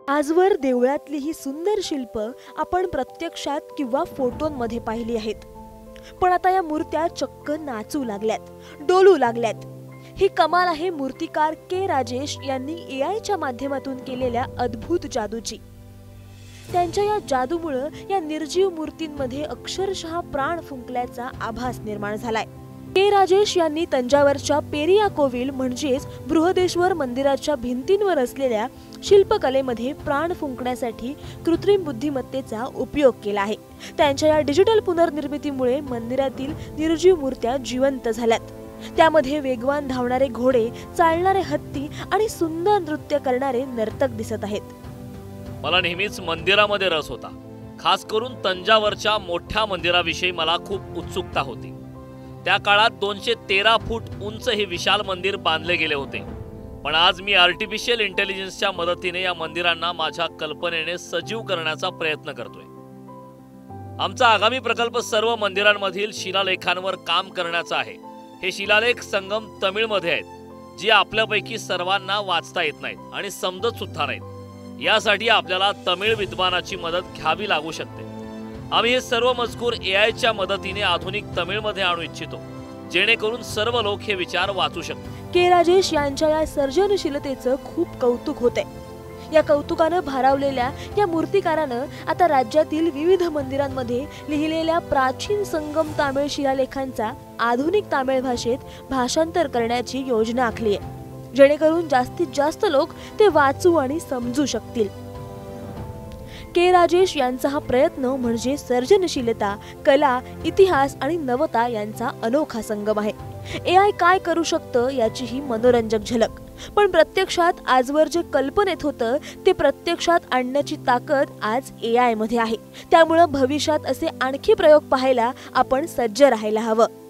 आजवर देवळातली ही सुंदर शिल्प आपण प्रत्यक्षात किंवा फोटोंमध्ये पाहिली आहेत, पण आता या मूर्त्या चक्क नाचू लागल्यात, डोलू लागल्यात। ही कमाल आहे मूर्तिकार के राजेश यांनी एआयच्या माध्यमातून केलेल्या अद्भुत जादूची। त्यांच्या या जादूमुळे या निर्जीव मूर्तींमध्ये अक्षरशः प्राण फुंकल्याचा आभास निर्माण झालाय। के राजेश यांनी तंजावरच्या पेरिया कोविल म्हणजेच बृहदेश्वर मंदिराच्या भिंतींवर असलेल्या शिल्पकलेमध्ये प्राण फुंकण्यासाठी कृत्रिम बुद्धिमत्तेचा उपयोग केला आहे। त्यांच्या या डिजिटल पुनर्निर्मितीमुळे मंदिरातील निर्जीव मूर्त्या जिवंत झाल्यात। त्यामध्ये वेगवान धावणारे घोडे, चालणारे हत्ती आणि सुंदर नृत्य करणारे नर्तक दिसत आहेत। मला नेहमीच मंदिरामध्ये रस होता, खास करून तंजावरच्या मोठ्या मंदिराविषयी मला खूप उत्सुकता होती। त्या काळात 213 फूट उंच हे विशाल मंदिर बांधले गेले होते, पण आज मी आर्टिफिशियल इंटेलिजन्सच्या मदतीने या मंदिरांना माझ्या कल्पनेने सजीव करण्याचा प्रयत्न करतोय। आमचा आगामी प्रकल्प सर्व मंदिरांमधील शिलालेखांवर काम करण्याचा आहे। हे शिलालेख संगम तमिळमध्ये आहेत, जे आपल्यापैकी सर्वांना वाचता येत नाहीत आणि समजत सुद्धा नाहीत। यासाठी आपल्याला तमिळ विद्वानाची मदत घ्यावी लागू शकते। आम्ही हे सर्व मजकूर एआयच्या मदतीने आधुनिक तमिळमध्ये आणू इच्छितो, जेणेकरून सर्व लोक हे विचार वाचू शकतील। के राजेश यांच्या या सर्जनशीलतेचं खूप कौतुक होते। या कौतुकाने भारावलेल्या या मूर्तिकारानं आता राज्यातील विविध मंदिरांमध्ये लिहिलेल्या प्राचीन संगम तामिळ शिलालेखांचा आधुनिक तामिळ भाषेत भाषांतर करण्याची योजना आखली आहे, जेणेकरून जास्तीत जास्त लोक ते वाचू आणि समजू शकतील। के राजेश यांचा हा प्रयत्न म्हणजे सर्जनशीलता, कला, इतिहास आणि नवता यांचा अनोखा संगम आहे। एआय काय करू शकतं याची ही मनोरंजक झलक, पण प्रत्यक्षात आजवर जे कल्पनेत होतं ते प्रत्यक्षात आणण्याची ताकद आज एआय मध्ये आहे। त्यामुळे भविष्यात असे आणखी प्रयोग पाहायला आपण सज्ज राहायला हवं।